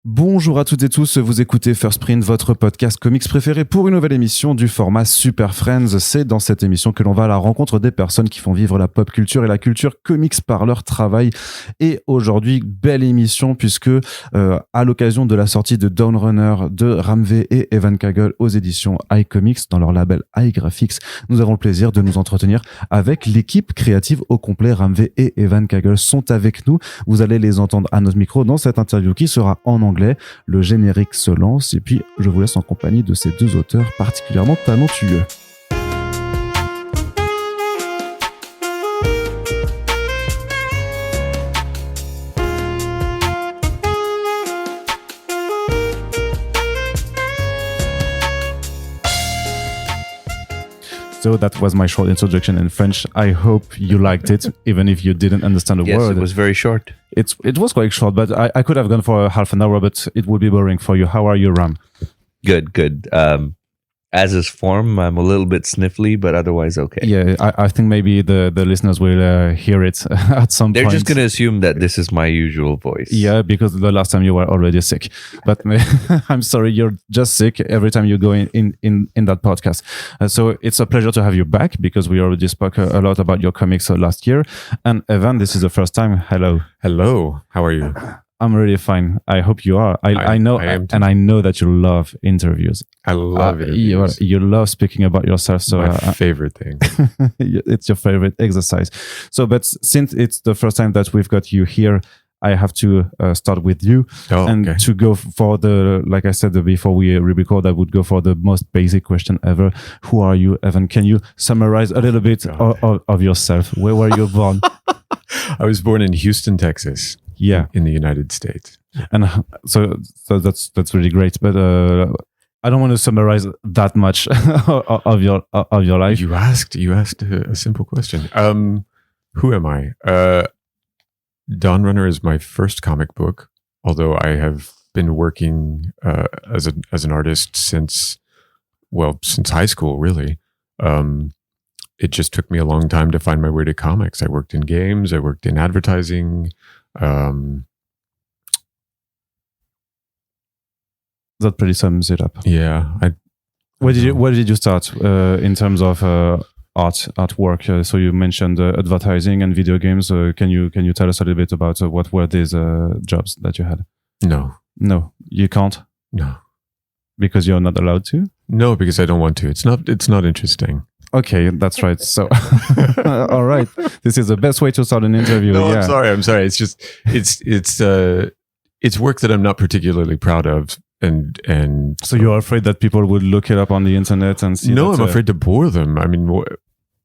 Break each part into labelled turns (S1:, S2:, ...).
S1: Bonjour à toutes et tous, vous écoutez First Print, votre podcast comics préféré pour une nouvelle émission du format Super Friends. C'est dans cette émission que l'on va à la rencontre des personnes qui font vivre la pop culture et la culture comics par leur travail. Et aujourd'hui, belle émission puisque à l'occasion de la sortie de Dawnrunner de Ramvé et Evan Cagle aux éditions iComics dans leur label iGraphics, nous avons le plaisir de nous entretenir avec l'équipe créative au complet. Ramvé et Evan Cagle sont avec nous. Vous allez les entendre à notre micro dans cette interview qui sera en anglais. Le générique se lance et puis je vous laisse en compagnie de ces deux auteurs particulièrement talentueux. So that was my short introduction in French. I hope you liked it, even if you didn't understand a word.
S2: Yes, it was very short.
S1: It was quite short, but I could have gone for half an hour, but it would be boring for you. How are you, Ram?
S2: Good. As is form, I'm a little bit sniffly, but otherwise okay.
S1: Yeah, I think maybe the listeners will hear it at some point.
S2: They're just going to assume that this is my usual voice.
S1: Yeah, because the last time you were already sick. But I'm sorry, you're just sick every time you go in that podcast. So it's a pleasure to have you back because we already spoke a lot about your comics last year. And Evan, this is the first time. Hello.
S3: Hello. How are you?
S1: I'm really fine. I hope you are. I know, and I know that you love interviews.
S3: I love interviews.
S1: You love speaking about yourself. So
S3: my favorite thing.
S1: It's your favorite exercise. So, but since it's the first time that we've got you here, I have to start with you to go for the, like I said before we record, I would go for the most basic question ever. Who are you, Evan? Can you summarize a little bit of yourself? Where were you born?
S3: I was born in Houston, Texas.
S1: Yeah,
S3: in the United States.
S1: And so that's really great. But I don't want to summarize that much of your life.
S3: You asked a simple question. Who am I? Dawnrunner is my first comic book, although I have been working as an artist since high school, really. It just took me a long time to find my way to comics. I worked in games, I worked in advertising.
S1: That pretty sums it up.
S3: Yeah.
S1: Where did you start in terms of artwork? So you mentioned advertising and video games. Can you tell us a little bit about what were these jobs that you had?
S3: No,
S1: you can't.
S3: No,
S1: because you're not allowed to.
S3: No, because I don't want to. It's not interesting.
S1: Okay, that's right. So, all right, this is the best way to start an interview.
S3: No,
S1: yeah.
S3: I'm sorry. It's just it's work that I'm not particularly proud of, and
S1: so you're afraid that people would look it up on the internet and see.
S3: No, I'm afraid to bore them. I mean,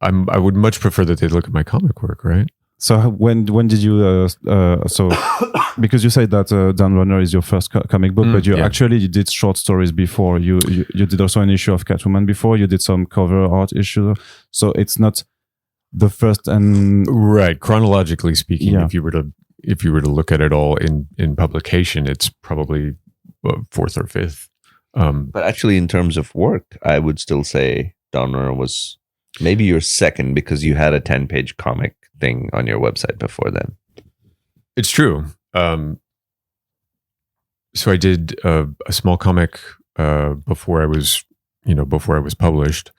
S3: I would much prefer that they look at my comic work, right?
S1: So when did you because you said that Dawnrunner is your first comic book, but you did short stories before. You did also an issue of Catwoman before. You did some cover art issue. So it's not the first and
S3: right. Chronologically speaking, if you were to look at it all in publication, it's probably fourth or fifth.
S2: But actually, in terms of work, I would still say Dawnrunner was maybe your second because you had a 10-page comic thing on your website before then.
S3: It's true. So I did a small comic before I was published,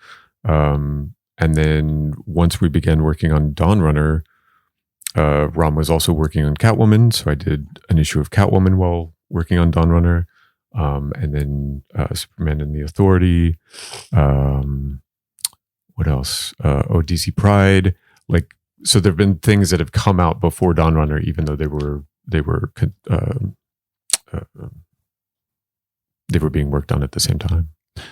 S3: and then once we began working on Dawnrunner, Ram was also working on Catwoman, so I did an issue of Catwoman while working on Dawnrunner, and then Superman and the Authority. What else? DC Pride. So there have been things that have come out before Dawnrunner, even though they were being worked on at the same time.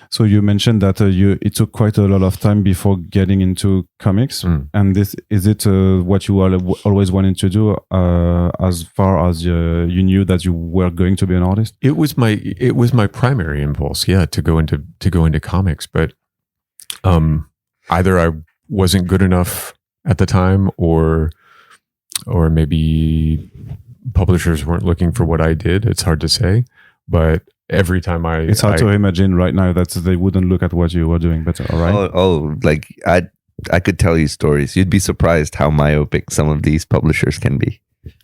S1: So you mentioned that it took quite a lot of time before getting into comics, and is it what you always wanted to do as far as you knew that you were going to be an artist?
S3: It was my primary impulse, to go into comics, but either I wasn't good enough at the time, or maybe publishers weren't looking for what I did. It's hard to say, but every time it's hard to imagine right now that they wouldn't look at what you were doing, but all right.
S2: I could tell you stories. You'd be surprised how myopic some of these publishers can be.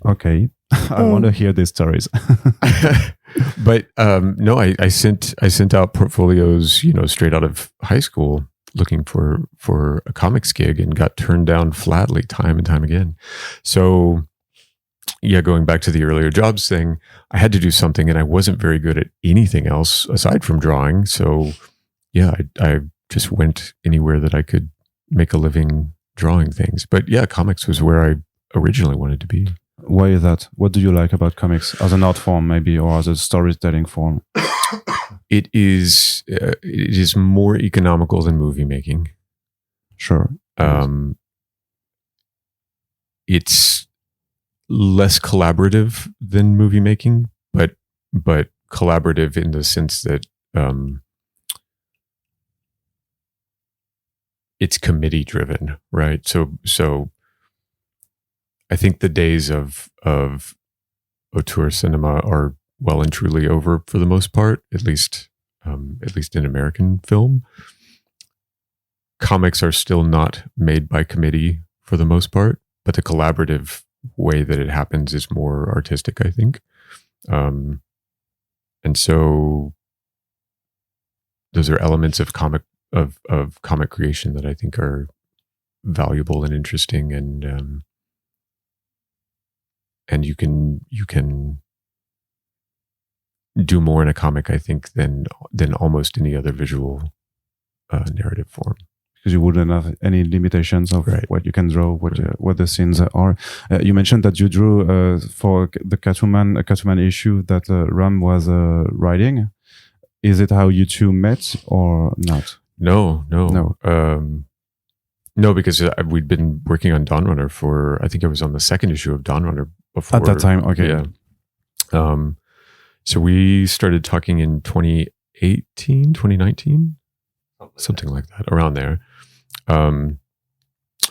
S1: Okay. I want to hear these stories.
S3: But no, I sent out portfolios, straight out of high school, looking for a comics gig, and got turned down flatly time and time again. So yeah, going back to the earlier jobs thing, I had to do something, and I wasn't very good at anything else aside from drawing. So yeah, I just went anywhere that I could make a living drawing things. But yeah, comics was where I originally wanted to be.
S1: Why is that? What do you like about comics as an art form, maybe, or as a storytelling form?
S3: It is more economical than movie making.
S1: Sure.
S3: It's less collaborative than movie making, but collaborative in the sense that it's committee driven, right? So I think the days of auteur cinema are well and truly over for the most part, at least in American film. Comics are still not made by committee for the most part, but the collaborative way that it happens is more artistic, I think. And so those are elements of comic creation that I think are valuable and interesting, and you can do more in a comic, I think, than almost any other visual narrative form.
S1: Because you wouldn't have any limitations of what you can draw, what the scenes are. You mentioned that you drew for the Catwoman issue that Ram was writing. Is it how you two met or not?
S3: No. No, because we'd been working on Dawnrunner for, I think I was on the second issue of Dawnrunner before.
S1: At that time, okay.
S3: Yeah. So we started talking in 2018, 2019, something like that, around there.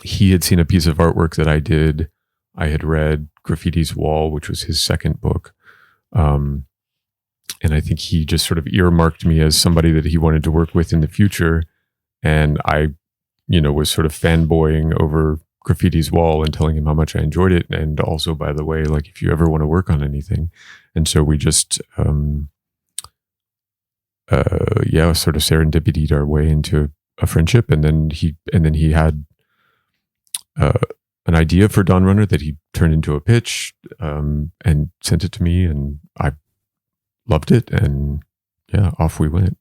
S3: He had seen a piece of artwork that I did. I had read Graffiti's Wall, which was his second book. And I think he just sort of earmarked me as somebody that he wanted to work with in the future. And I, was sort of fanboying over Graffiti's Wall and telling him how much I enjoyed it. And also, by the way, like, if you ever want to work on anything. And so we just, sort of serendipitied our way into a friendship. And then he had an idea for Dawnrunner that he turned into a pitch, and sent it to me, and I loved it. And yeah, off we went.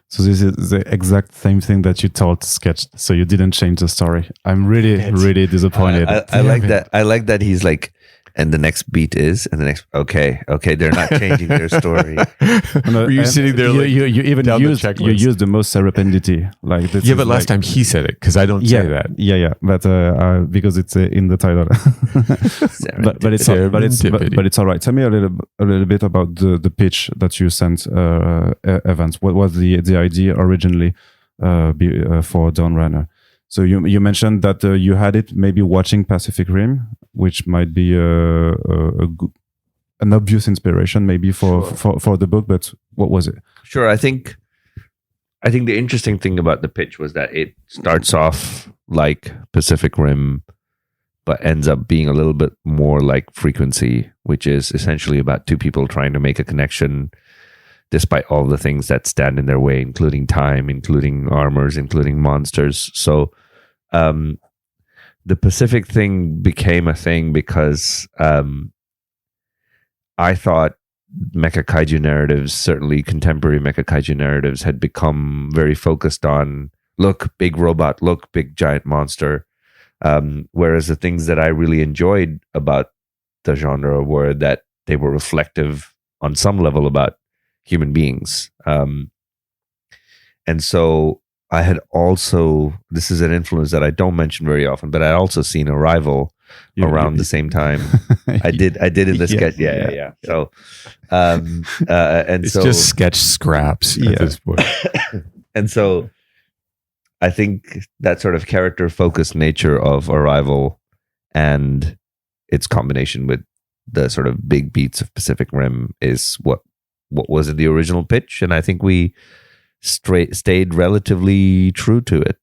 S1: So this is the exact same thing that you told Sketch. So you didn't change the story. I'm really disappointed.
S2: I like that. I like that he's like, and the next beat is, and the next, okay, they're not changing their story.
S3: Were you sitting there?
S1: You even used the most serendipity. Like this.
S3: Yeah, but last time he said it, because I don't say that.
S1: Yeah. But because it's in the title. but it's all right. Tell me a little bit about the pitch that you sent Evans. What was the idea originally for Dawnrunner? So you mentioned that you had it maybe watching Pacific Rim, which might be an obvious inspiration maybe for the book. But what was it?
S2: Sure, I think the interesting thing about the pitch was that it starts off like Pacific Rim, but ends up being a little bit more like Frequency, which is essentially about two people trying to make a connection despite all the things that stand in their way, including time, including armors, including monsters. So the Pacific thing became a thing because I thought mecha kaiju narratives, certainly contemporary mecha kaiju narratives, had become very focused on, look, big robot, look, big giant monster. Whereas the things that I really enjoyed about the genre were that they were reflective on some level about human beings. And so I had also, this is an influence that I don't mention very often, but I also seen Arrival around the same time. I did in the sketch. Yeah. So, and
S3: it's just sketch scraps at this point.
S2: And so I think that sort of character focused nature of Arrival and its combination with the sort of big beats of Pacific Rim is what was in the original pitch, and I think we stayed relatively true to it.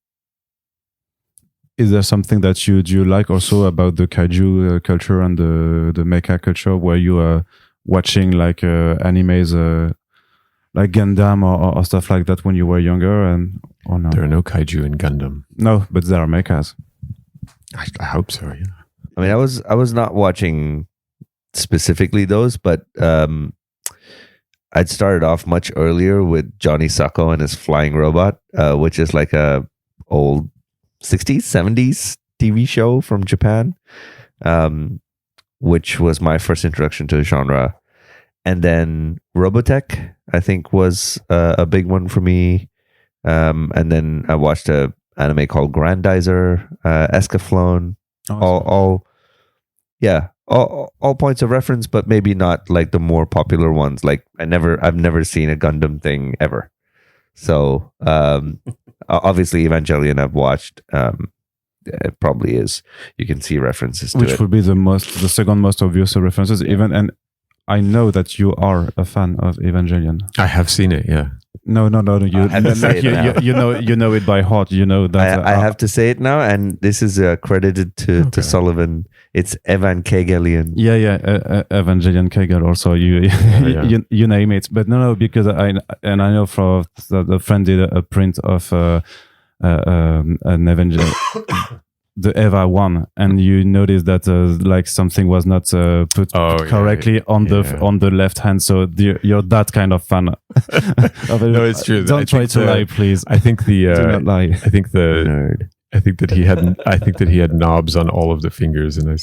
S1: Is there something that you like also about the kaiju culture and the mecha culture, where you watching like animes like Gundam or stuff like that when you were younger, or no?
S3: There are no kaiju in Gundam.
S1: No, but there are mechas.
S3: I hope so. Yeah.
S2: I mean, I was not watching specifically those, but I'd started off much earlier with Johnny Sacco and his flying robot, which is like a old 60s, 70s TV show from Japan, which was my first introduction to the genre. And then Robotech, I think, was a big one for me. And then I watched a anime called Grandizer, Escaflowne, all points of reference, but maybe not like the more popular ones. Like I've never seen a Gundam thing ever. So obviously Evangelion I've watched. It probably is. You can see references to it.
S1: Which would be the second most obvious references. And I know that you are a fan of Evangelion.
S3: I have seen it. Yeah.
S1: No. You know it by heart. You know that.
S2: I have to say it now, and this is credited to Sullivan. It's Evan Cagle.
S1: Yeah. Evangelion Cagle. Also, you name it. But no, because I know from the friend did a print of an Evangelion. The Eva one, and you notice that like something was not put correctly on the left hand. So you're that kind of fan.
S3: No, it's true.
S1: Don't try to lie, please.
S3: I think
S1: do not lie.
S3: I think nerd. I think that he had knobs on all of the fingers, and I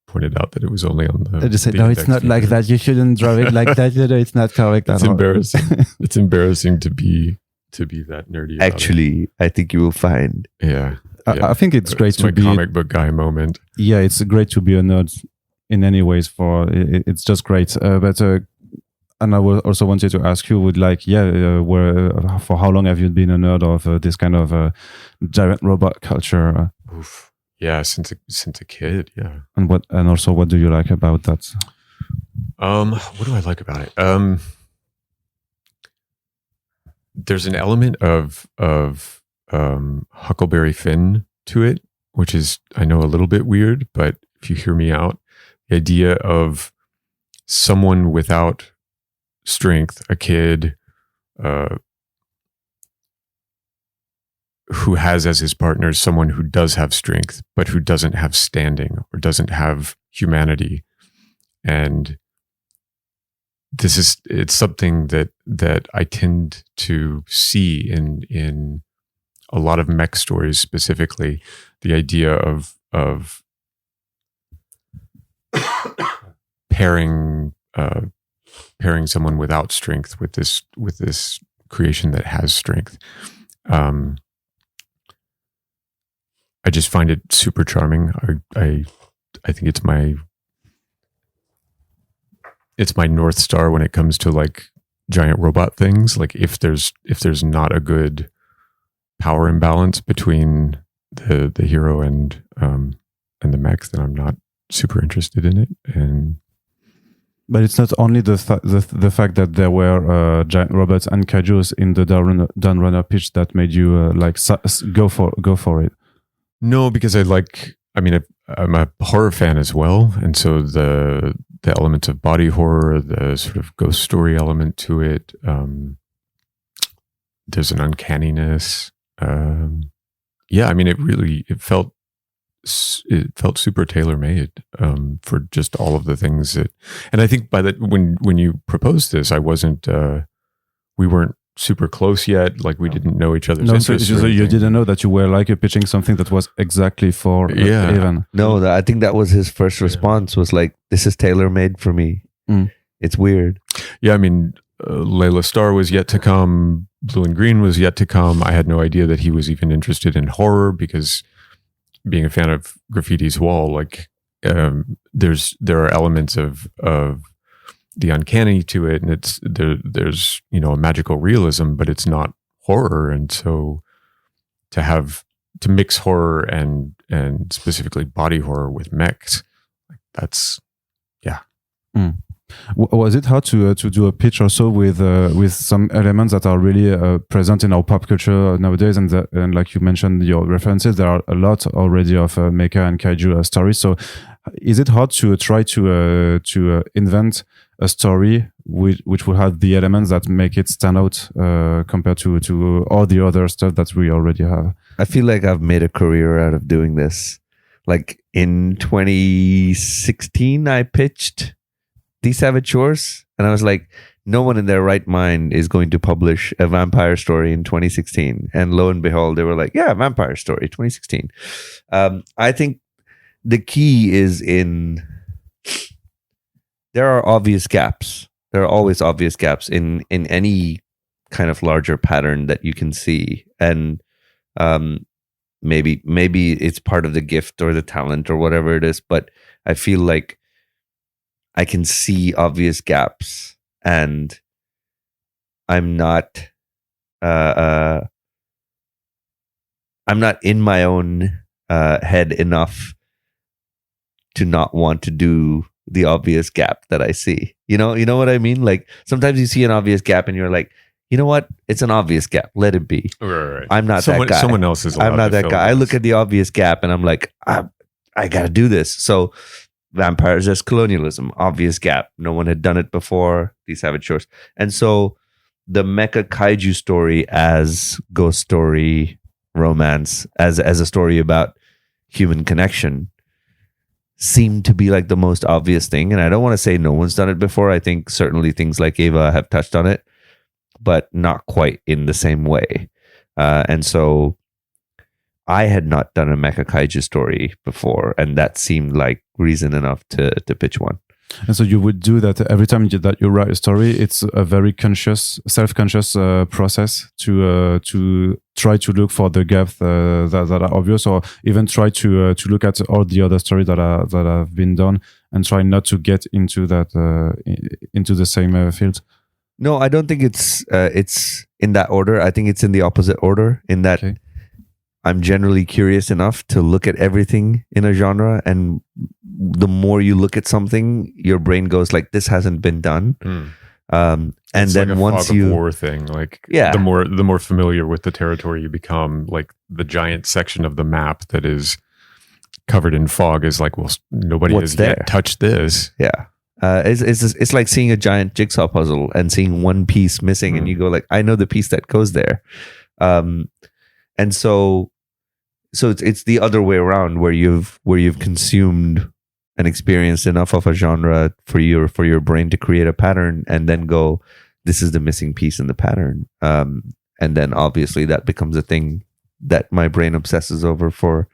S3: pointed out that it was only on the.
S1: I just said no, it's not like that. You shouldn't draw it like that. It's not correct.
S3: It's embarrassing. It's embarrassing to be that nerdy.
S2: Actually, I think you will find.
S3: Yeah.
S1: I think it's great to be
S3: a comic book guy moment.
S1: Yeah, it's great to be a nerd in any ways. It's just great. And I also wanted to ask you, for how long have you been a nerd of this kind of giant robot culture?
S3: Yeah, since a kid. Yeah.
S1: And also, what do you like about that?
S3: What do I like about it? There's an element of Huckleberry Finn to it, which is, I know, a little bit weird, but if you hear me out, the idea of someone without strength, a kid who has as his partner someone who does have strength, but who doesn't have standing or doesn't have humanity. And it's something that I tend to see in a lot of mech stories, specifically the idea of pairing someone without strength with this creation that has strength. I just find it super charming. I think it's my North Star when it comes to like giant robot things. Like if there's not a good power imbalance between the hero and the mechs, then I'm not super interested in it.
S1: But it's not only the fact that there were giant robots and kaijus in the Dawnrunner pitch that made you go for it.
S3: No, because I'm a horror fan as well, and so the elements of body horror, the sort of ghost story element to it, there's an uncanniness. It felt super tailor-made for just all of the things that, and I think by that when you proposed this, we weren't super close yet. Like we didn't know each other's interests.
S1: So you didn't know that you were like pitching something that was exactly for Evan.
S2: No, I think that was his first response. Was like, "This is tailor-made for me." It's weird.
S3: Yeah, I mean, Layla Starr was yet to come. Blue and Green was yet to come. I had no idea that he was even interested in horror, because being a fan of Graffiti's Wall, like there are elements of the uncanny to it, and there's a magical realism, but it's not horror. And so to mix horror and specifically body horror with mechs, that's
S1: Was it hard to do a pitch also with some elements that are really present in our pop culture nowadays? And like you mentioned, your references, there are a lot already of mecha and kaiju stories. So is it hard to try to invent a story which will have the elements that make it stand out compared to all the other stuff that we already have?
S2: I feel like I've made a career out of doing this. Like in 2016, I pitched These Savage Shores, and I was like, no one in their right mind is going to publish a vampire story in 2016. And lo and behold, they were like, yeah, vampire story, 2016. I think the key is there are obvious gaps. There are always obvious gaps in any kind of larger pattern that you can see. And maybe it's part of the gift or the talent or whatever it is, but I feel like I can see obvious gaps, and I'm not in my own head enough to not want to do the obvious gap that I see. You know what I mean? Like sometimes you see an obvious gap and you're like, you know what? It's an obvious gap. Let it be.
S3: Right.
S2: I'm not that guy.
S3: Someone else is.
S2: I'm not that guy. I look at the obvious gap and I'm like, I got to do this. So vampires as colonialism, obvious gap. No one had done it before. These Savage Shores. And so the mecha kaiju story as ghost story, romance, as a story about human connection seemed to be like the most obvious thing. And I don't want to say no one's done it before. I think certainly things like Ava have touched on it, but not quite in the same way. And so I had not done a mecha kaiju story before, and that seemed like reason enough to pitch one.
S1: And so you would do that every time that you write a story. It's a very self-conscious process to try to look for the gaps that are obvious, or even try to look at all the other stories that have been done and try not to get into that into the same field.
S2: No, I don't think it's in that order. I think it's in the opposite order. In that. Okay. I'm generally curious enough to look at everything in a genre, and the more you look at something, your brain goes like, "This hasn't been done." And
S3: it's
S2: then
S3: like a
S2: once
S3: fog of war thing, like the more familiar with the territory you become, like the giant section of the map that is covered in fog is like, well, nobody has yet touched this.
S2: Yeah. It's like seeing a giant jigsaw puzzle and seeing one piece missing, and you go like, I know the piece that goes there. And so it's the other way around, where you've consumed and experienced enough of a genre for your brain to create a pattern, and then go, this is the missing piece in the pattern. And then obviously that becomes a thing that my brain obsesses over for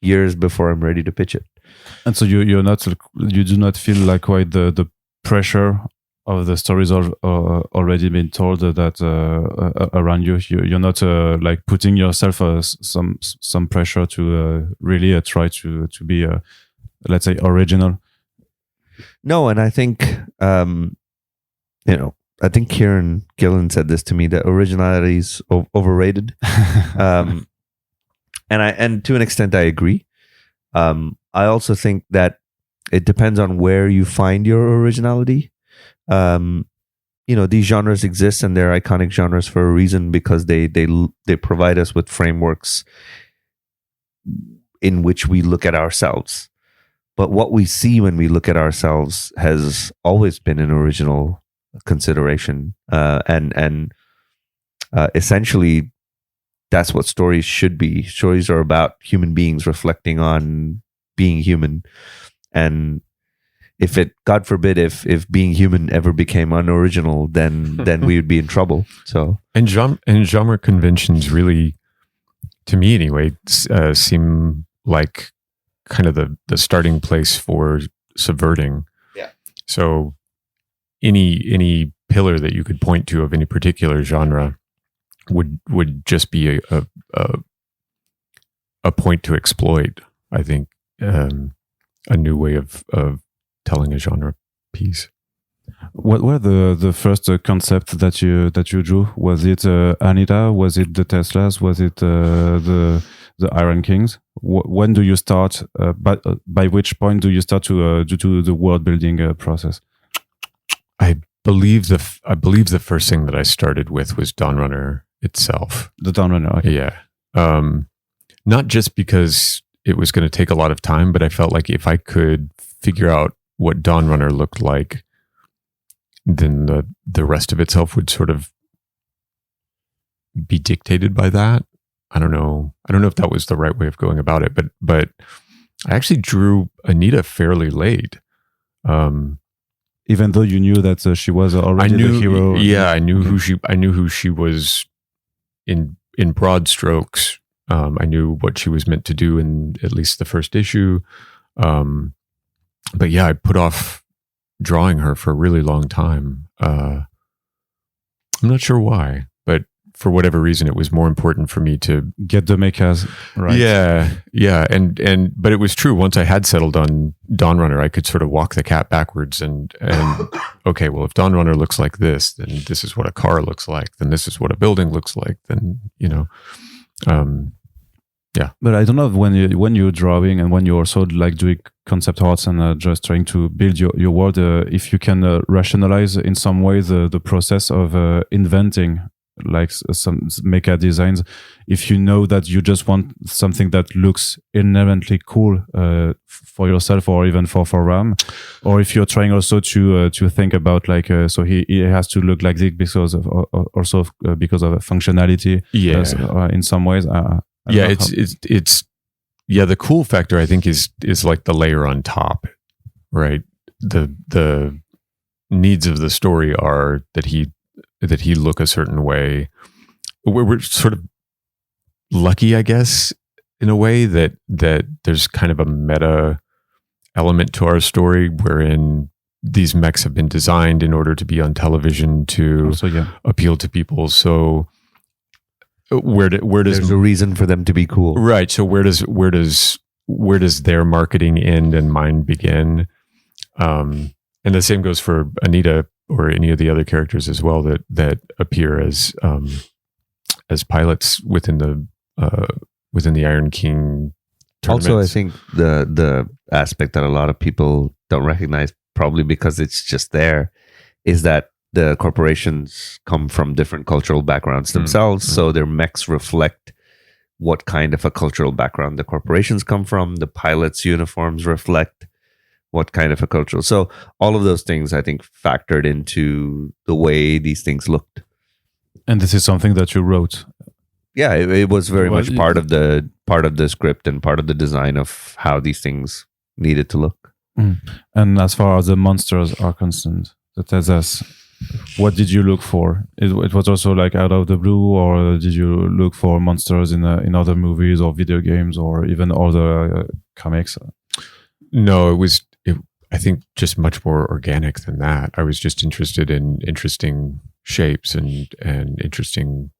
S2: years before I'm ready to pitch it.
S1: And so you do not feel like quite the pressure of the stories already been told that around you. You're not like putting yourself some pressure to really try to be let's say original.
S2: No, and I think I think Kieran Gillen said this to me, that originality is overrated. And to an extent I agree. I also think that it depends on where you find your originality. These genres exist, and they're iconic genres for a reason, because they provide us with frameworks in which we look at ourselves. But what we see when we look at ourselves has always been an original consideration, and essentially that's what stories should be. Stories are about human beings reflecting on being human, and God forbid, if being human ever became unoriginal, then we would be in trouble. So,
S3: and genre conventions really, to me anyway, seem like kind of the starting place for subverting.
S2: Yeah.
S3: So, any pillar that you could point to of any particular genre would just be a point to exploit. I think a new way of telling a genre piece.
S1: What were the first concept that you drew? Was it Anita? Was it the Teslas? Was it the Iron Kings? When do you start? By which point do you start to do the world building process?
S3: I believe the first thing that I started with was Dawnrunner itself.
S1: The Dawnrunner, okay.
S3: Yeah. Not just because it was going to take a lot of time, but I felt like if I could figure out what Dawnrunner looked like then the rest of itself would sort of be dictated by that. I don't know if that was the right way of going about it, but I actually drew Anita fairly late.
S1: Even though you knew that she was already the hero.
S3: Yeah, I knew who she was in broad strokes. I knew what she was meant to do in at least the first issue. But yeah, I put off drawing her for a really long time. I'm not sure why, but for whatever reason, it was more important for me to
S1: get the méchas right.
S3: Yeah, and but it was true. Once I had settled on Dawnrunner, I could sort of walk the cat backwards and okay, well, if Dawnrunner looks like this, then this is what a car looks like. Then this is what a building looks like. Then yeah.
S1: But I don't know if when you're drawing and when you're also like doing concept arts and just trying to build your world, if you can rationalize in some way the process of inventing like some mecha designs, if you know that you just want something that looks inherently cool for yourself or even for Ram, or if you're trying also to think about like so he has to look like this because of also because of functionality, in some ways.
S3: It's the cool factor I think is like the layer on top, right? The needs of the story are that he look a certain way. We're sort of lucky, I guess, in a way that there's kind of a meta element to our story wherein these mechs have been designed in order to be on television to appeal to people. So where does
S2: there's a reason for them to be cool,
S3: right? So where does their marketing end and mine begin? And the same goes for Anita or any of the other characters as well that appear as pilots within the Iron King tournaments.
S2: Also, I think the aspect that a lot of people don't recognize, probably because it's just there, is that the corporations come from different cultural backgrounds themselves, so their mechs reflect what kind of a cultural background the corporations come from. The pilots' uniforms reflect what kind of a cultural. So all of those things, I think, factored into the way these things looked.
S1: And this is something that you wrote.
S2: Yeah, it was very much part of the script and part of the design of how these things needed to look.
S1: And as far as the monsters are concerned, the Tezas, what did you look for? It was also like out of the blue, or did you look for monsters in other movies or video games or even other comics?
S3: No, I think just much more organic than that. I was just interested in interesting shapes and interesting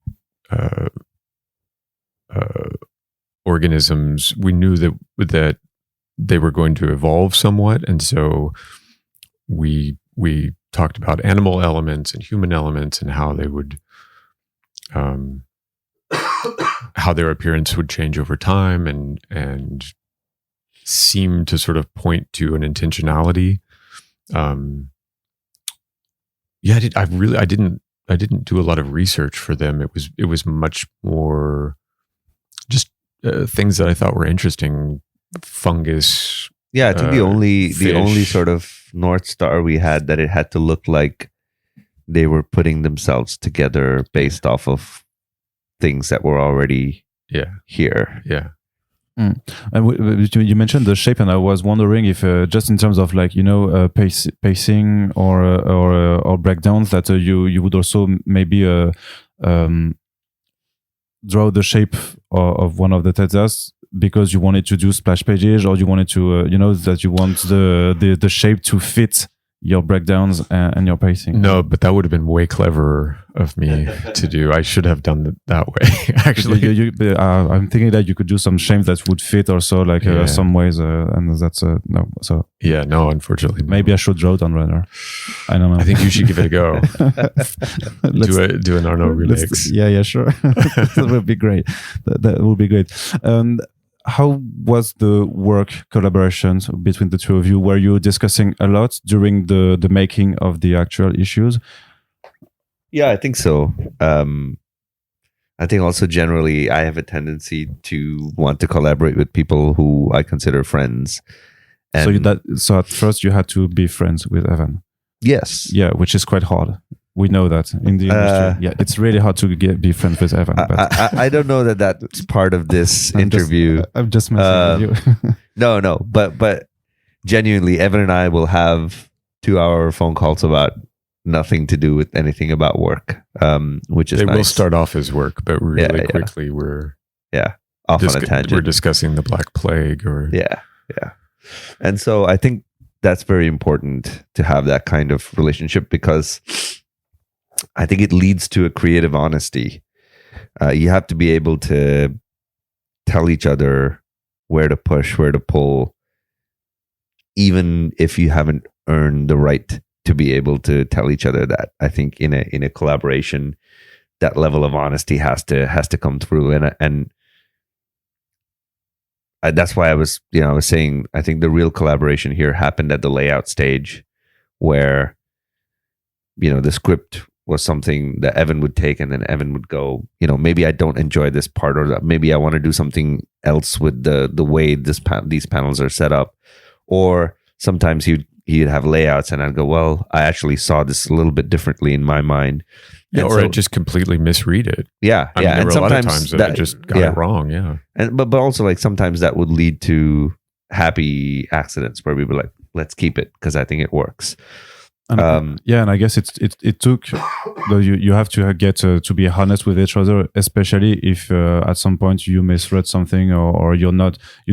S3: organisms. We knew that they were going to evolve somewhat, and so we talked about animal elements and human elements and how they would how their appearance would change over time and seem to sort of point to an intentionality. I didn't do a lot of research for them. It was much more just things that I thought were interesting. Fungus.
S2: Yeah, I think the only sort of North Star we had that it had to look like they were putting themselves together based off of things that were already here.
S3: Yeah.
S1: And you mentioned the shape, and I was wondering if just in terms of like pacing or breakdowns, that you would also maybe draw the shape of one of the Tezas because you wanted to do splash pages, or you wanted to that you want the shape to fit your breakdowns and your pacing.
S3: No, but that would have been way cleverer of me to do. I should have done it that way. Actually,
S1: I'm thinking that you could do some shapes that would fit also, like some ways, and that's no. So
S3: no, unfortunately,
S1: maybe I should draw Dawnrunner. I don't know.
S3: I think you should give it a go. do an Arno remix.
S1: Yeah, sure. That would be great. That would be great. How was the work collaboration between the two of you? Were you discussing a lot during the making of the actual issues?
S2: Yeah, I think so. I think also generally I have a tendency to want to collaborate with people who I consider friends. And
S1: so at first you had to be friends with Evan.
S2: Yes.
S1: Yeah, which is quite hard. We know that in the industry. Yeah, it's really hard to be friends with Evan. But
S2: I don't know that that's part of this interview.
S1: I'm just messing with you.
S2: No, but genuinely, Evan and I will have 2-hour phone calls about nothing to do with anything about work, which is
S3: They
S2: nice.
S3: will start off as work, but really quickly we're
S2: off on a tangent.
S3: We're discussing the Black Plague or
S2: Yeah. And so I think that's very important to have that kind of relationship, because I think it leads to a creative honesty. You have to be able to tell each other where to push, where to pull, even if you haven't earned the right to be able to tell each other that. I think in a collaboration, that level of honesty has to come through, and that's why I was saying I think the real collaboration here happened at the layout stage, where the script was something that Evan would take, and then Evan would go, maybe I don't enjoy this part, or maybe I want to do something else with the way these panels are set up. Or sometimes he'd have layouts, and I'd go, well, I actually saw this a little bit differently in my mind.
S3: Yeah,
S2: And
S3: or
S2: so-
S3: I just completely misread it.
S2: yeah,
S3: I mean, there
S2: and
S3: were a lot of
S2: sometimes
S3: times that I just got
S2: yeah.
S3: it wrong. Yeah.
S2: And but also like sometimes that would lead to happy accidents where we were like, let's keep it because I think it works.
S1: And, and I guess it took you have to get to be honest with each other, especially if at some point you misread something or you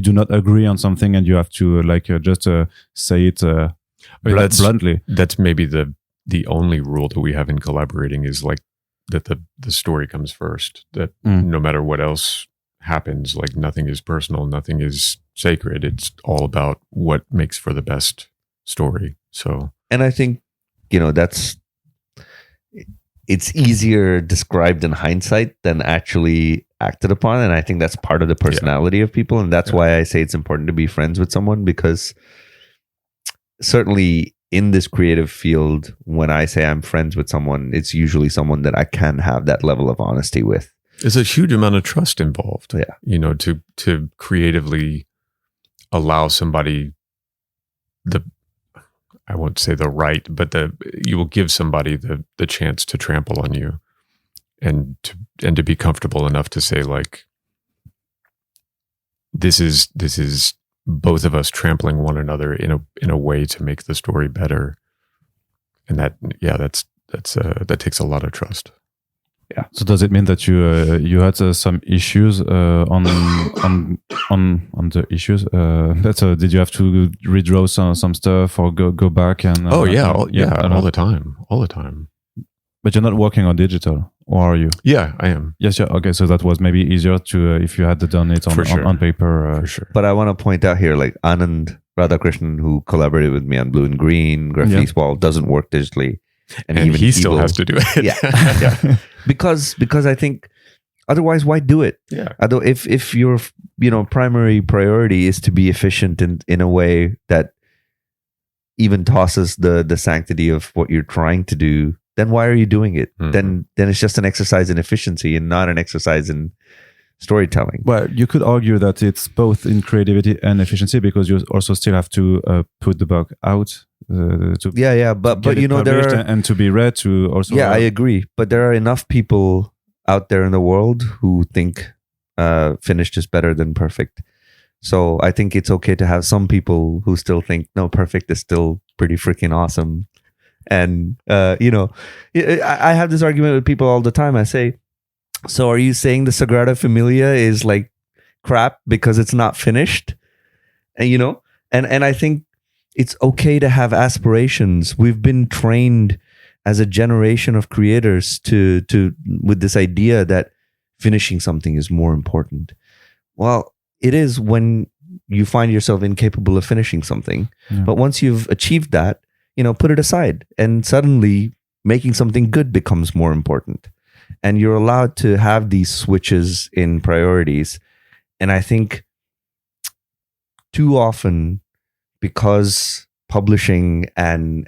S1: do not agree on something, and you have to just say it bluntly.
S3: That's maybe the only rule that we have in collaborating is like that the story comes first. That no matter what else happens, like nothing is personal, nothing is sacred. It's all about what makes for the best story. So,
S2: And I think it's easier described in hindsight than actually acted upon, and I think that's part of the personality of people, and that's why I say it's important to be friends with someone, because certainly in this creative field, when I say I'm friends with someone, it's usually someone that I can have that level of honesty with.
S3: there's a huge amount of trust involved.
S2: Yeah.
S3: To creatively allow somebody I won't say the right, but you will give somebody the chance to trample on you, and to be comfortable enough to say like, this is both of us trampling one another in a way to make the story better, and that takes a lot of trust.
S2: Yeah.
S1: So does it mean that you had some issues on the issues? Did you have to redraw some stuff or go back and?
S3: All the time.
S1: But you're not working on digital, or are you?
S3: Yeah, I am.
S1: Yes, yeah. Okay, so that was maybe easier to if you had done it on paper.
S3: For sure.
S2: But I want to point out here, like Anand Radhakrishnan, who collaborated with me on Blue and Green, Graffiti's Wall, doesn't work digitally.
S3: And even he still has to do it.
S2: Yeah. Because I think otherwise, why do it?
S3: Yeah.
S2: Although if your primary priority is to be efficient in a way that even tosses the sanctity of what you're trying to do, then why are you doing it?
S3: Mm-hmm.
S2: Then it's just an exercise in efficiency and not an exercise in storytelling.
S1: Well, you could argue that it's both in creativity and efficiency, because you also still have to put the book out. But
S2: there are
S1: and to be read to also.
S2: Yeah, I agree. But there are enough people out there in the world who think finished is better than perfect. So I think it's okay to have some people who still think no, perfect is still pretty freaking awesome. And I have this argument with people all the time. I say, so are you saying the Sagrada Familia is like crap because it's not finished? And I think it's okay to have aspirations. We've been trained as a generation of creators to with this idea that finishing something is more important. Well, it is when you find yourself incapable of finishing something. Yeah. But once you've achieved that, put it aside, and suddenly making something good becomes more important. And you're allowed to have these switches in priorities. And I think too often, because publishing and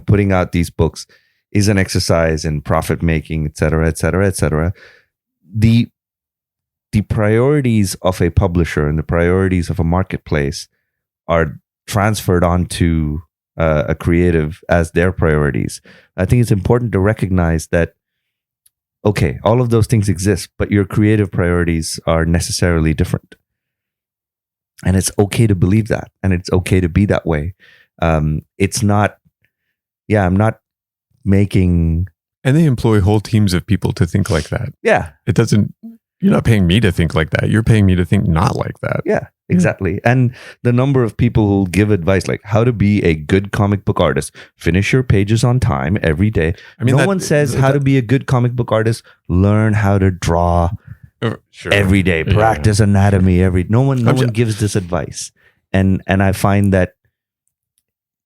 S2: putting out these books is an exercise in profit making, et cetera, the priorities of a publisher and the priorities of a marketplace are transferred onto a creative as their priorities. I think it's important to recognize that, okay, all of those things exist, but your creative priorities are necessarily different. And it's okay to believe that. And it's okay to be that way. It's not, I'm not making...
S3: And they employ whole teams of people to think like that.
S2: Yeah.
S3: It doesn't... You're not paying me to think like that. You're paying me to think not like that.
S2: Yeah, exactly. And the number of people who give advice like how to be a good comic book artist, finish your pages on time every day. I mean, no one says how to be a good comic book artist, learn how to draw every day, practice anatomy no one gives this advice. And I find that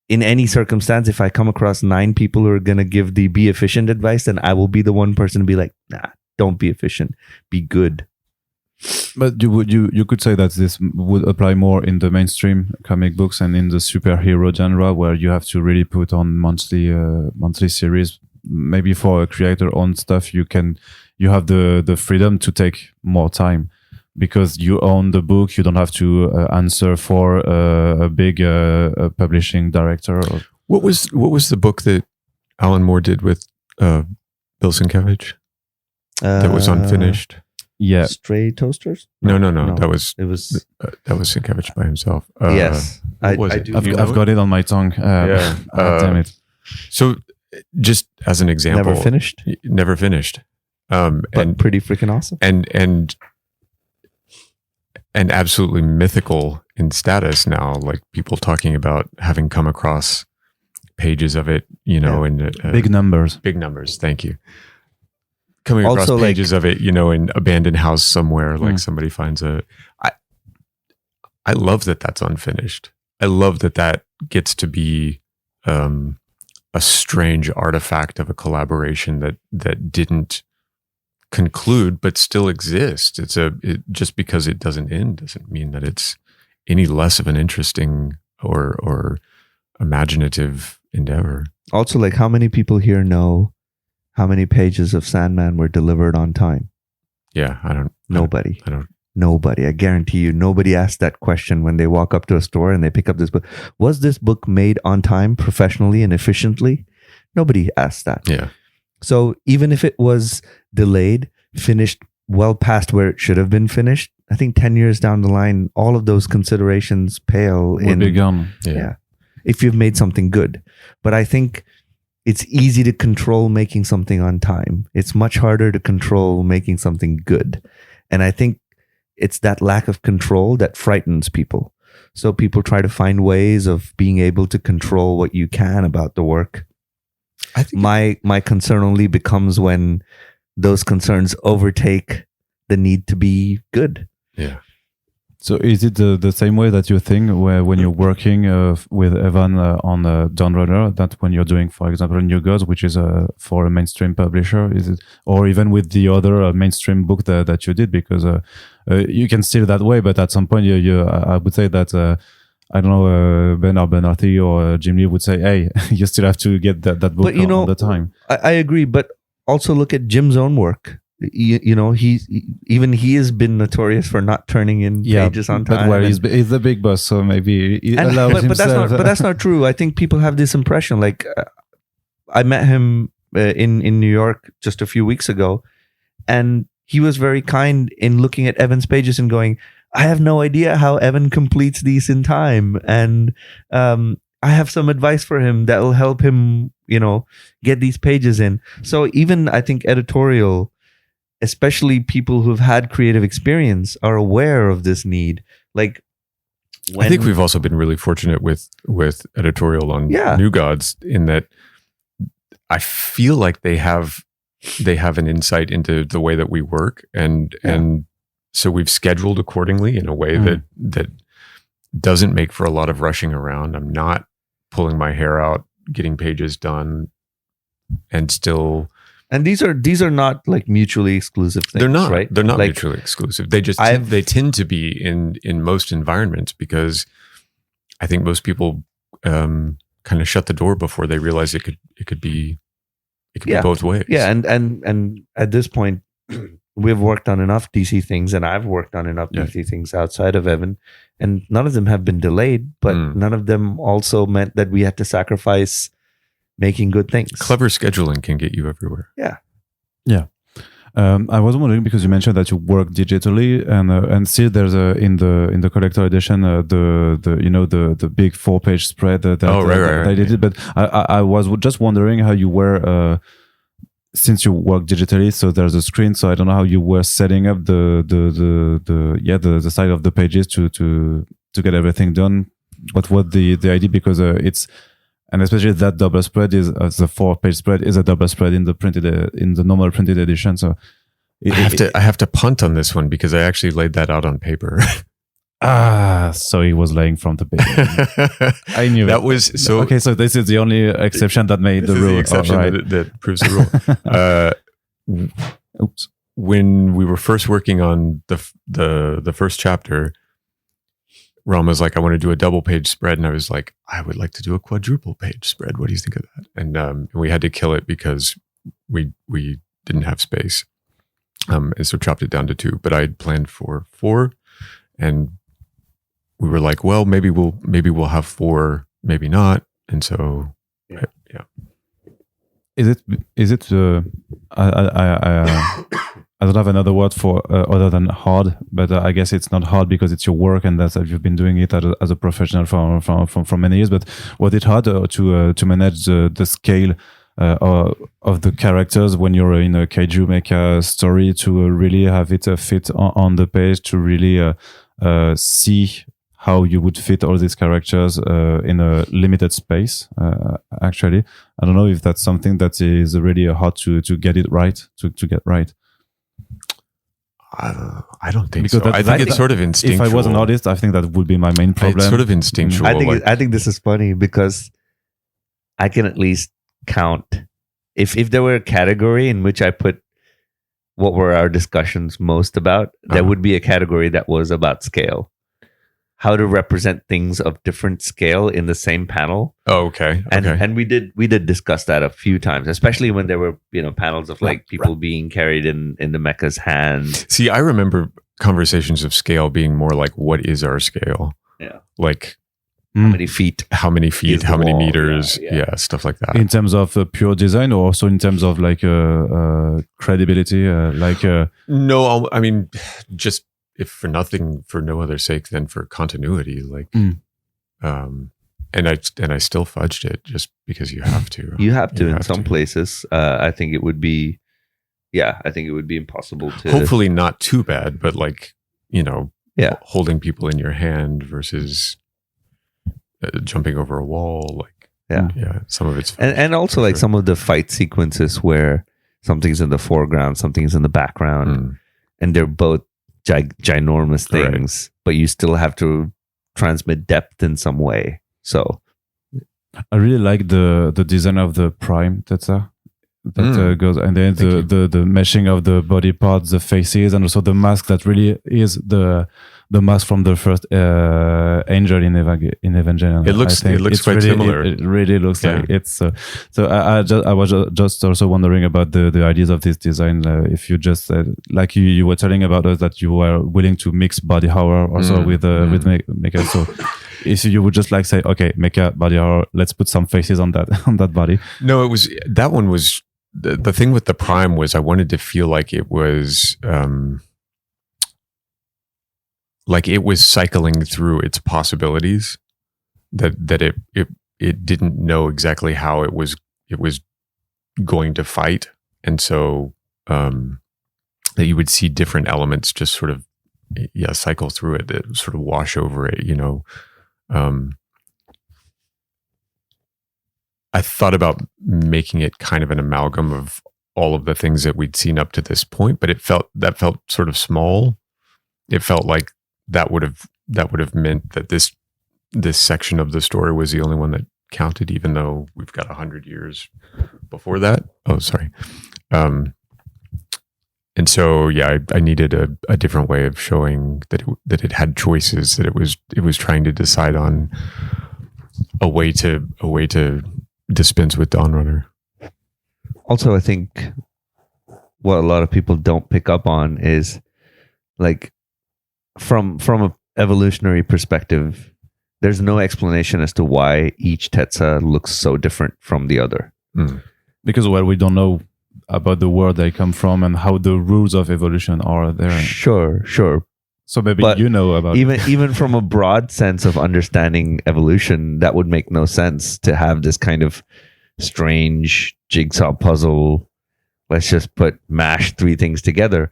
S2: in any circumstance, if I come across 9 people who are going to give the be efficient advice, then I will be the one person to be like, nah, don't be efficient, be good.
S1: But you could say that this would apply more in the mainstream comic books and in the superhero genre, where you have to really put on monthly series. Maybe for a creator owned stuff, you have the freedom to take more time because you own the book. You don't have to answer for a big publishing director.
S3: What was the book that Alan Moore did with Bill Sienkiewicz? That was unfinished.
S1: Yeah,
S2: Stray Toasters.
S3: No. That was Sienkiewicz by himself.
S2: Yes,
S3: what was it?
S1: I've got it on my tongue. Damn it.
S3: So, just as an example, Never finished.
S2: But and pretty freaking awesome.
S3: And absolutely mythical in status now. Like people talking about having come across pages of it. In
S1: big numbers.
S3: Big numbers. Thank you. Coming across pages of it, in abandoned house somewhere, like somebody finds I love that that's unfinished. I love that gets to be a strange artifact of a collaboration that didn't conclude but still exists. Just because it doesn't end doesn't mean that it's any less of an interesting or imaginative endeavor.
S2: Also, like how many people here know how many pages of Sandman were delivered on time?
S3: Yeah, I don't.
S2: Nobody.
S3: I don't.
S2: Nobody. I guarantee you, nobody asked that question when they walk up to a store and they pick up this book. Was this book made on time, professionally and efficiently? Nobody asked that.
S3: Yeah.
S2: So even if it was delayed, finished well past where it should have been finished, I think 10 years down the line, all of those considerations pale in.
S1: Be gone.
S2: Yeah. If you've made something good. But I think it's easy to control making something on time. It's much harder to control making something good. And I think it's that lack of control that frightens people. So people try to find ways of being able to control what you can about the work. I think my concern only becomes when those concerns overtake the need to be good.
S3: Yeah.
S1: So is it the same way that you think when you're working with Evan on Dawnrunner, that when you're doing, for example, New Gods, which is for a mainstream publisher, is it, or even with the other mainstream book that you did, because you can still that way, but at some point I would say that I don't know, Ben or Benarthi or Jim Lee would say, hey, you still have to get that book
S2: but,
S1: all the time.
S2: I agree, but also look at Jim's own work. He has been notorious for not turning in pages on time.
S1: But he's the big boss, so maybe he allows himself.
S2: But that's not true. I think people have this impression. Like I met him in New York just a few weeks ago, and he was very kind in looking at Evan's pages and going, I have no idea how Evan completes these in time, and I have some advice for him that will help him, get these pages in. So even I think editorial, especially people who've had creative experience, are aware of this need. Like,
S3: I think we've also been really fortunate with editorial on New Gods, in that I feel like they have an insight into the way that we work, and so we've scheduled accordingly in a way that doesn't make for a lot of rushing around. I'm not pulling my hair out, getting pages done, and still.
S2: And these are not like mutually exclusive things.
S3: They're not,
S2: right?
S3: They're not
S2: like,
S3: mutually exclusive. They just they tend to be in most environments, because I think most people kind of shut the door before they realize it could be both ways.
S2: Yeah, and at this point, we've worked on enough DC things, and I've worked on enough DC things outside of Evan, and none of them have been delayed, but none of them also meant that we had to sacrifice making good things.
S3: Clever scheduling can get you everywhere.
S2: Yeah.
S1: I was wondering, because you mentioned that you work digitally, and still there's in the collector edition the big 4-page spread that I did. But I was just wondering how you were, since you work digitally, so there's a screen. So I don't know how you were setting up the side of the pages to get everything done. What was the idea? Because it's, and especially that double spread is the 4-page spread is a double spread in the normal printed edition. So
S3: I have to punt on this one because I actually laid that out on paper.
S1: So he was laying from the paper. I knew
S3: that was so.
S1: Okay, so this is the only exception that made the rule.
S3: The exception that proves the rule.
S1: Oops.
S3: When we were first working on the first chapter, Ron was like, I want to do a double page spread. And I was like, I would like to do a quadruple page spread. What do you think of that? And we had to kill it because we didn't have space. And so chopped it down to 2, but I had planned for 4, and we were like, well, maybe we'll have 4, maybe not. And so, yeah.
S1: Is it, I don't have another word for other than hard, but I guess it's not hard because it's your work and that's you've been doing it as a professional for many years. But was it hard to manage the scale of the characters when you're in a kaiju mecha story, to really have it fit on the page, to really see how you would fit all these characters in a limited space? Actually, I don't know if that's something that is really hard to get it right, to get right.
S3: I don't think so. I think it's sort of instinctual.
S1: If I was an artist, I think that would be my main problem.
S3: It's sort of instinctual.
S2: I think this is funny because I can at least count if there were a category in which I put what were our discussions most about, there would be a category that was about scale. How to represent things of different scale in the same panel.
S3: Oh, okay.
S2: And we did discuss that a few times, especially when there were, panels of like people being carried in the mecha's hands.
S3: See, I remember conversations of scale being more like, what is our scale?
S2: Yeah.
S3: Like
S2: how many feet,
S3: how many meters, stuff like that.
S1: In terms of pure design, or also in terms of like credibility,
S3: No, I mean, just if for no other sake than for continuity, and I still fudged it just because you have to.
S2: You have to in some places. I think it would be impossible to.
S3: Hopefully not too bad, but holding people in your hand versus jumping over a wall, some of it's
S2: and also like some of the fight sequences where something's in the foreground, something's in the background, and they're both ginormous things, but you still have to transmit depth in some way. So
S1: I really like the design of the prime that goes, and then the meshing of the body parts, the faces, and also the mask that really is the mask from the first angel in Evangelion.
S3: It looks quite similar.
S1: It really looks like it's. So I was just also wondering about the ideas of this design. If you just like you were telling about us that you were willing to mix body horror also with mecha. So if you would just like say, okay, mecha body horror, let's put some faces on that body.
S3: No, that one was the thing with the prime was I wanted to feel like it was. Like it was cycling through its possibilities, that it didn't know exactly how it was going to fight, and so that you would see different elements just sort of cycle through it, that sort of wash over it. I thought about making it kind of an amalgam of all of the things that we'd seen up to this point, but that felt sort of small. It felt like that would have meant that this section of the story was the only one that counted, even though we've got 100 years before that. Oh, sorry. And so, I needed a different way of showing that it had choices, that it was trying to decide on a way to dispense with Dawnrunner.
S2: Also, I think what a lot of people don't pick up on is like from a evolutionary perspective, there's no explanation as to why each tetsa looks so different from the other.
S1: Because we don't know about the world they come from and how the rules of evolution are there.
S2: Sure.
S1: So maybe
S2: But
S1: you know about
S2: even from a broad sense of understanding evolution, that would make no sense to have this kind of strange jigsaw puzzle. Let's just mash three things together.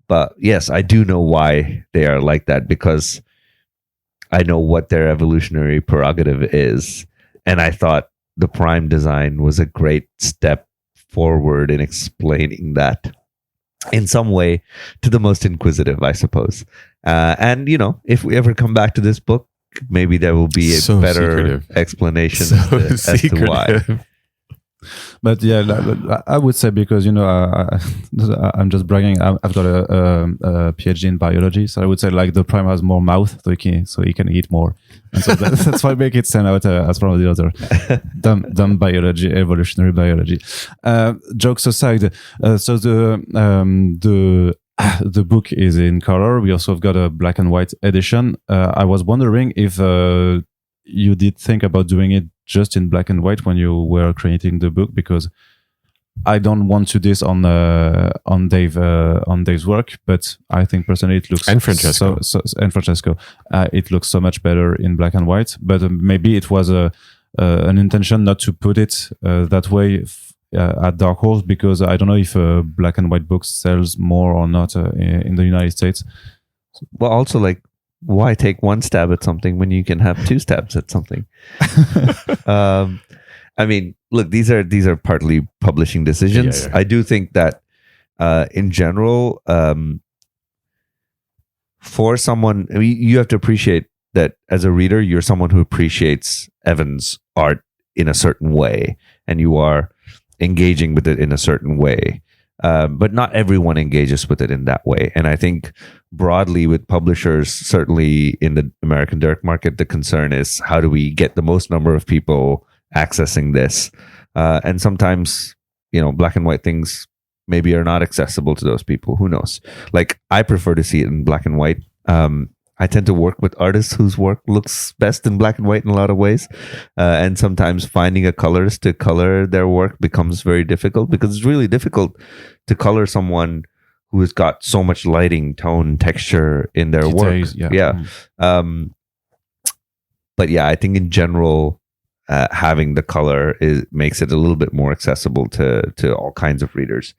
S2: But yes, I do know why they are like that, because I know what their evolutionary prerogative is. And I thought the prime design was a great step forward in explaining that in some way to the most inquisitive, I suppose. And, if we ever come back to this book, maybe there will be a better
S3: secretive.
S2: explanation as to why.
S1: But yeah, I would say because I'm just bragging. I've got a PhD in biology, so I would say like the prime has more mouth, so he can eat more, and so that's why I make it stand out as one of the other dumb biology, evolutionary biology. Jokes aside, so the book is in color. We also have got a black and white edition. I was wondering if you did think about doing it just in black and white when you were creating the book, because I don't want to diss on Dave's work, but I think personally it looks
S3: and Francesco
S1: it looks so much better in black and white. But maybe it was an intention not to put it that way at Dark Horse, because I don't know if black and white books sells more or not in the United States.
S2: Well, also like, why take one stab at something when you can have two stabs at something? I mean, look, these are partly publishing decisions.
S3: Yeah.
S2: I do think that in general, for someone, you have to appreciate that as a reader, you're someone who appreciates Evan's art in a certain way, and you are engaging with it in a certain way. But not everyone engages with it in that way. And I think broadly with publishers, certainly in the American direct market, the concern is how do we get the most number of people accessing this? And sometimes, black and white things maybe are not accessible to those people. Who knows? Like, I prefer to see it in black and white. I tend to work with artists whose work looks best in black and white in a lot of ways. And sometimes finding a colorist to color their work becomes very difficult, because it's really difficult to color someone who has got so much lighting, tone, texture in their work. Yeah. But yeah, I think in general, having the color makes it a little bit more accessible to all kinds of readers.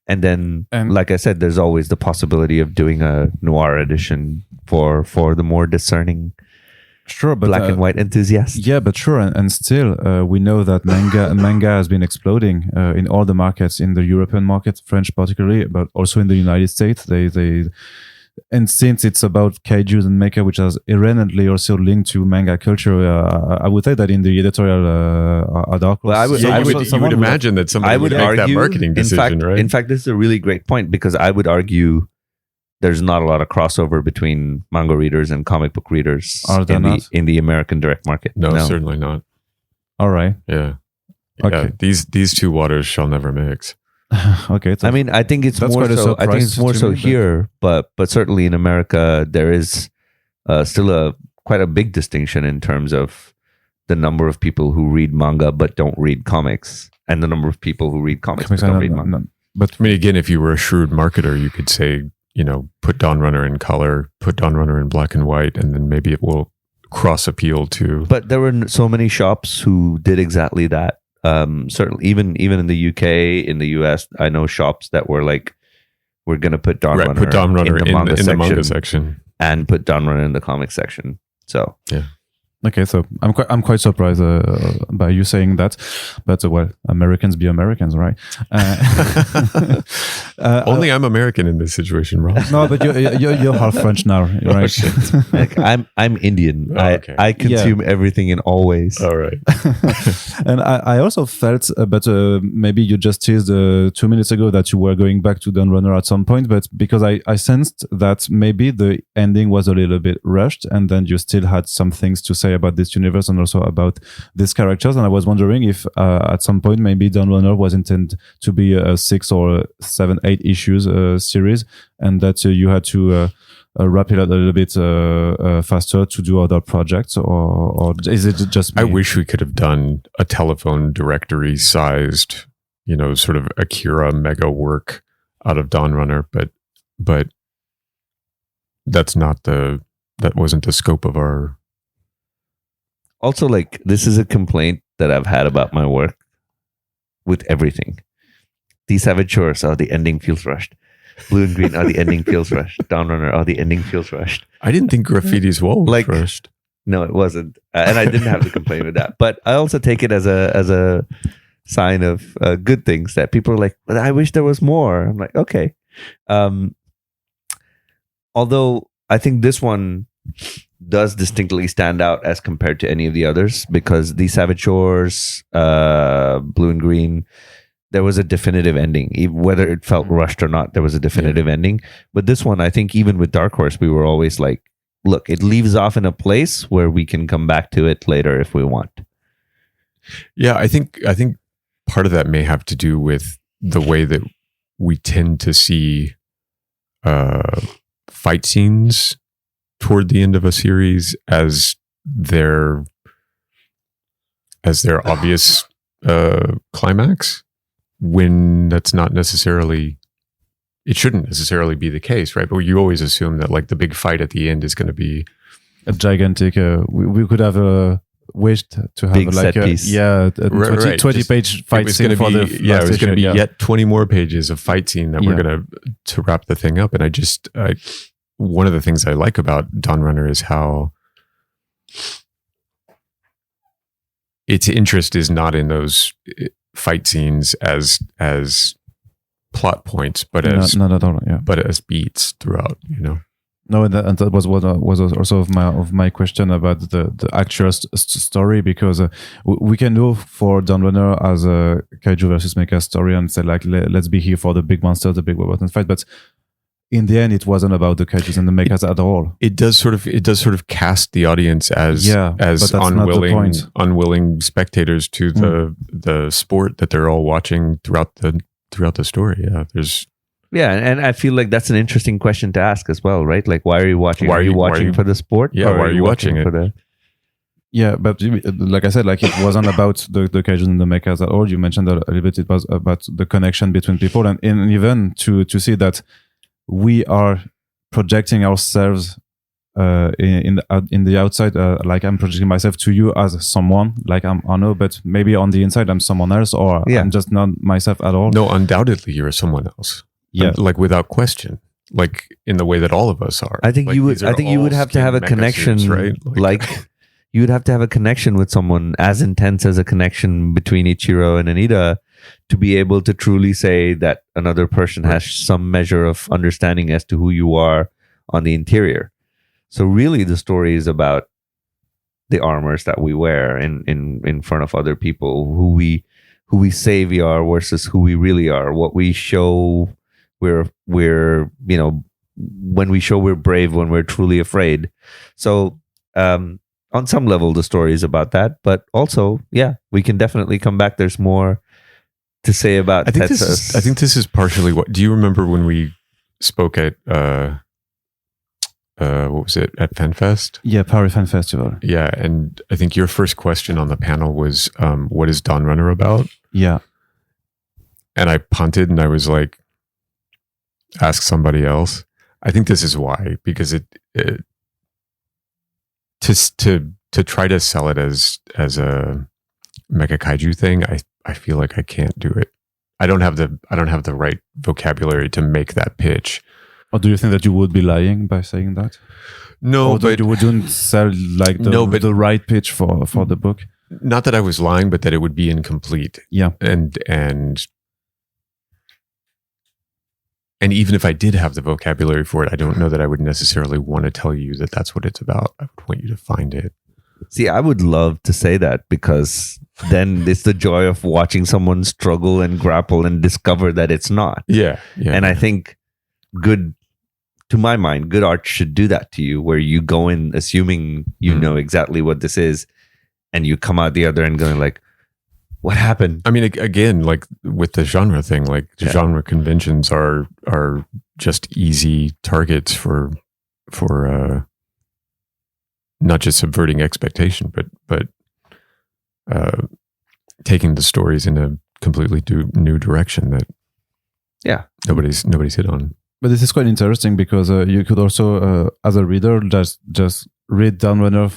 S2: And then, like I said, there's always the possibility of doing a noir edition for the more discerning,
S1: but
S2: black and white enthusiasts.
S1: Yeah, but sure, and still, we know that manga has been exploding in all the markets, in the European market, French particularly, but also in the United States. And since it's about kaijus and mecha, which is inherently also linked to manga culture, I would say that in the editorial Dark Horse,
S3: you would imagine that somebody would make that marketing decision, right?
S2: In fact, this is a really great point, because I would argue there's not a lot of crossover between manga readers and comic book readers in the American direct market.
S3: No, certainly not.
S1: All right.
S3: Yeah.
S1: Okay.
S3: Yeah, these two waters shall never mix.
S1: Okay.
S2: I mean, I think it's more so. I think it's more so here, but certainly in America, there is still quite a big distinction in terms of the number of people who read manga but don't read comics, and the number of people who read comics but don't read manga.
S3: But I mean, again, if you were a shrewd marketer, you could say, put Dawnrunner in color, put Dawnrunner in black and white, and then maybe it will cross appeal to.
S2: But there were so many shops who did exactly that. Certainly, even in the UK, in the US, I know shops that were like, we're going to put Dawnrunner in the manga section and put Dawnrunner in the comic section. So
S3: yeah.
S1: Okay, so I'm quite surprised by you saying that, but well, Americans be Americans, right?
S3: Only I'm American in this situation, Rob.
S1: No, but you're half French now, right?
S2: Oh, like, I'm Indian. Okay. I consume everything in all ways.
S3: All right.
S1: And I also felt, but maybe you just teased 2 minutes ago that you were going back to Dawnrunner at some point, but because I sensed that maybe the ending was a little bit rushed, and then you still had some things to say about this universe and also about these characters, and I was wondering if at some point maybe Dawnrunner was intended to be a 6 or 7, 8 8 issues series, and that you had to wrap it up a little bit faster to do other projects, or is it just me?
S3: I wish we could have done a telephone directory sized, sort of Akira mega work out of Dawnrunner, but that wasn't the scope of our.
S2: Also, like, this is a complaint that I've had about my work with everything. These saboteurs, the ending feels rushed. Blue and green, the ending feels rushed. Dawnrunner, the ending feels rushed.
S3: I didn't think Graffiti's Wall was rushed.
S2: No, it wasn't. And I didn't have to complain with that. But I also take it as a sign of good things that people are like, well, I wish there was more. I'm like, okay. Although I think this one does distinctly stand out as compared to any of the others, because the saboteurs, blue and green, there was a definitive ending. Whether it felt rushed or not, there was a definitive ending. But this one, I think even with Dark Horse, we were always like, look, it leaves off in a place where we can come back to it later if we want.
S3: Yeah, I think part of that may have to do with the way that we tend to see fight scenes toward the end of a series as their obvious climax, when that's not necessarily, it shouldn't necessarily be the case, right? But you always assume that like the big fight at the end is going to be
S1: a gigantic. We could have wished to have
S2: big
S1: like
S2: set piece.
S1: 20-page fight scene for the
S3: it was going to be yet 20 more pages of fight scene that we're going to wrap the thing up. And I one of the things I like about Dawnrunner is how its interest is not in those fight scenes as plot points, but
S1: not at all,
S3: but as beats throughout,
S1: No, and that was what was also of my question about the actual story, because we can do for Dawnrunner as a kaiju versus mecha story and say like let's be here for the big monster, the big robot and fight, but in the end, it wasn't about the kaijus and the mechas at all.
S3: It does sort of cast the audience as unwilling spectators to the sport that they're all watching throughout the story. Yeah,
S2: and I feel like that's an interesting question to ask as well, right? Like, why are you watching? Are you watching for the sport?
S3: Yeah, why are you watching it?
S1: Yeah, but like I said, like it wasn't about the kaijus and the mechas at all. You mentioned a little bit. It was about the connection between people, and even to see that we are projecting ourselves in the outside. Like I'm projecting myself to you as someone. Like I'm Arno, but maybe on the inside I'm someone else, or I'm just not myself at all.
S3: No, undoubtedly you're someone else. Yeah, like without question. Like in the way that all of us are.
S2: I think
S3: like,
S2: you would have to have a connection,
S3: suits, right?
S2: Like you would have to have a connection with someone as intense as a connection between Ichiro and Anita to be able to truly say that another person has some measure of understanding as to who you are on the interior. So really the story is about the armors that we wear in front of other people, who we say we are versus who we really are, what we show we're when we show we're brave, when we're truly afraid. So on some level the story is about that, but also we can definitely come back. There's more to say about
S3: I think this is partially what. Do you remember when we spoke at what was it, at FanFest?
S1: Yeah, Paris Fan Festival.
S3: Yeah, and I think your first question on the panel was what is Dawnrunner about?
S1: Yeah.
S3: And I punted and I was like, ask somebody else. I think this is why, because it to try to sell it as a mecha kaiju thing, I feel like I can't do it. I don't have the right vocabulary to make that pitch.
S1: Or do you think that you would be lying by saying that?
S3: No,
S1: or
S3: but
S1: you wouldn't sell like the right pitch for the book.
S3: Not that I was lying, but that it would be incomplete.
S1: Yeah,
S3: and even if I did have the vocabulary for it, I don't know that I would necessarily want to tell you that that's what it's about. I would want you to find it.
S2: See, I would love to say that, because then it's the joy of watching someone struggle and grapple and discover that it's not.
S3: Yeah.
S2: And I think to my mind, good art should do that to you, where you go in assuming you know exactly what this is, and you come out the other end going like, What happened?
S3: I mean, again, like with the genre thing, like genre conventions are just easy targets for not just subverting expectation, but taking the stories in a completely new direction that nobody's hit on.
S1: But this is quite interesting because you could also, as a reader, just read Dawnrunner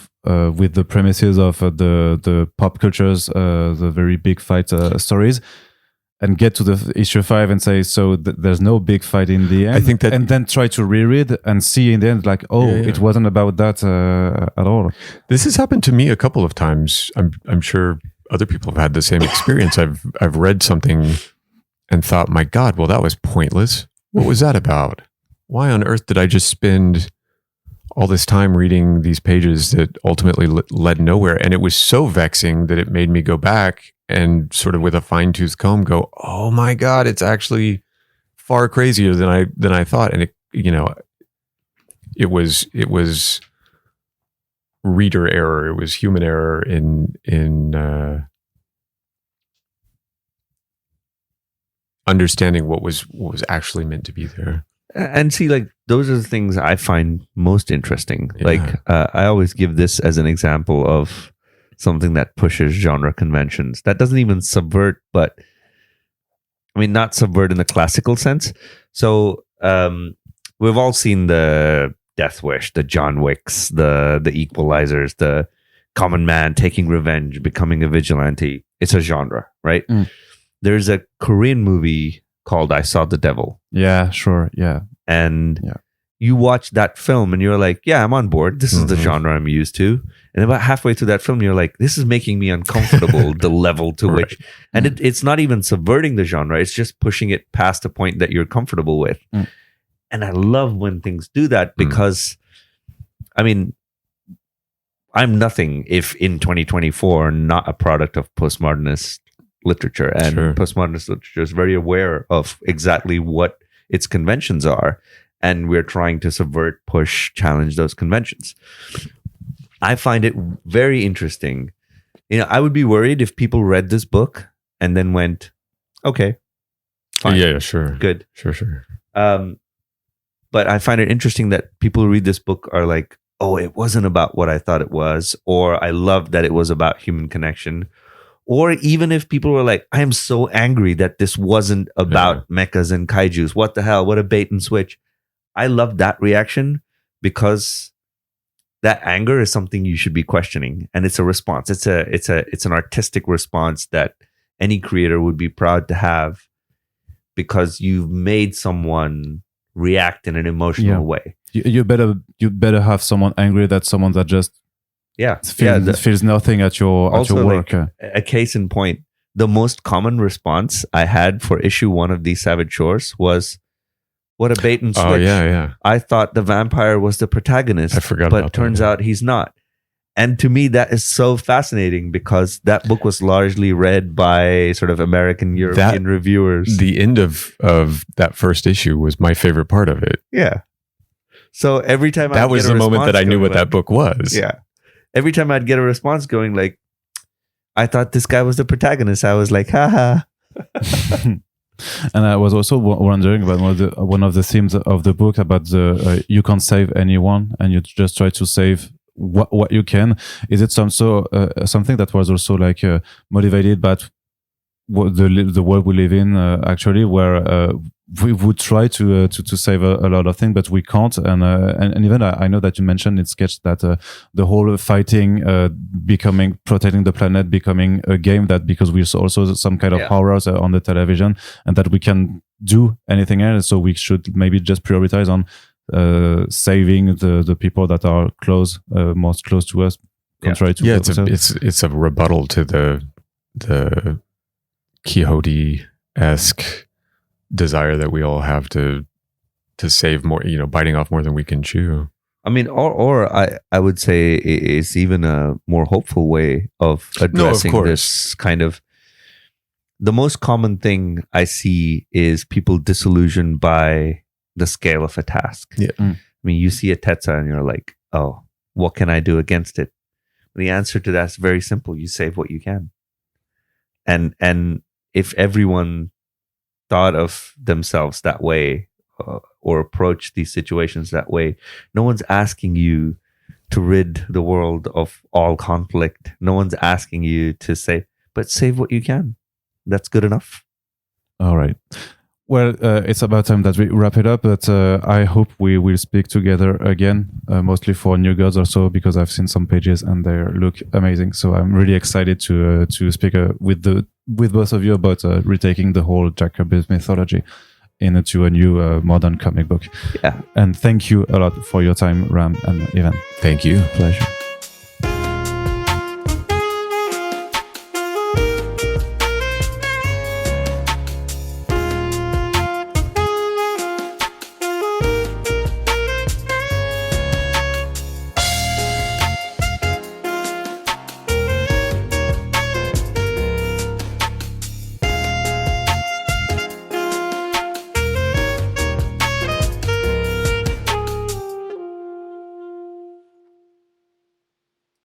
S1: with the premises of the pop cultures, the very big fight stories, and get to the issue 5 and say, so there's no big fight in the end.
S3: I think that,
S1: and then try to reread and see in the end, like, it wasn't about that at all.
S3: This has happened to me a couple of times. I'm sure other people have had the same experience. I've read something and thought, my God, well, that was pointless. What was that about? Why on earth did I just spend all this time reading these pages that ultimately led nowhere? And it was so vexing that it made me go back and sort of with a fine-tooth comb go, oh my God, it's actually far crazier than I thought. And it was reader error. It was human error in understanding what was actually meant to be there.
S2: And see, like, those are the things I find most interesting.
S3: Yeah.
S2: Like, I always give this as an example of something that pushes genre conventions. That doesn't even subvert, but I mean, not subvert in the classical sense. So, we've all seen the Death Wish, the John Wicks, the Equalizers, the common man taking revenge, becoming a vigilante. It's a genre, right? There's a Korean movie called I Saw the Devil.
S1: Yeah, sure. Yeah.
S2: And you watch that film and you're like, yeah, I'm on board. This is the genre I'm used to. And about halfway through that film, you're like, this is making me uncomfortable, the level to which. And it's not even subverting the genre. It's just pushing it past a point that you're comfortable with. And I love when things do that because, I mean, I'm nothing if in 2024 not a product of postmodernist literature, and postmodernist literature is very aware of exactly what its conventions are, and we're trying to subvert, push, challenge those conventions. I find it very interesting. I would be worried if people read this book and then went, okay, fine,
S3: yeah, sure,
S2: good,
S3: sure.
S2: But I find it interesting that people who read this book are like, oh, it wasn't about what I thought it was, or I loved that it was about human connection. Or even if people were like, I am so angry that this wasn't about mechas and kaijus. What the hell? What a bait and switch. I love that reaction because that anger is something you should be questioning. And it's a response. It's an artistic response that any creator would be proud to have because you've made someone react in an emotional way.
S1: You better have someone angry than someone that just feels nothing at your work.
S2: Like, a case in point, the most common response I had for issue 1 of These Savage Shores was, what a bait and switch.
S3: Oh, yeah.
S2: I thought the vampire was the protagonist.
S3: I forgot
S2: but
S3: about that.
S2: But turns out he's not. And to me, that is so fascinating because that book was largely read by sort of American, European reviewers.
S3: The end of that first issue was my favorite part of it.
S2: Yeah. So every time
S3: that was the moment that I knew what that book was.
S2: Yeah. Every time I'd get a response going like, I thought this guy was the protagonist. I was like, haha.
S1: And I was also wondering about one of the themes of the book about the you can't save anyone and you just try to save what you can. Is it something that was also like motivated by the world we live in actually, where we would try to save a lot of things, but we can't. And even I know that you mentioned in sketch that the whole fighting, protecting the planet, becoming a game, that because we saw also some kind of horrors on the television, and that we can do anything else. So we should maybe just prioritize on saving the people that are most close to us. Contrary to
S3: it's a rebuttal to the Quixote-esque desire that we all have to save more, biting off more than we can chew.
S2: I mean, or I would say it's even a more hopeful way of addressing this kind of. The most common thing I see is people disillusioned by the scale of a task.
S3: Yeah.
S2: I mean, you see a Tetsa and you're like, oh, what can I do against it? The answer to that is very simple. You save what you can. and if everyone thought of themselves that way, or approach these situations that way, no one's asking you to rid the world of all conflict. No one's asking you to save what you can. That's good enough.
S1: All right. Well, it's about time that we wrap it up, but I hope we will speak together again, mostly for New Gods also, because I've seen some pages and they look amazing. So I'm really excited to speak with both of you about retaking the whole Jack Kirby's mythology into a new modern comic book.
S2: Yeah.
S1: And thank you a lot for your time, Ram and Evan.
S3: Thank you.
S1: Pleasure.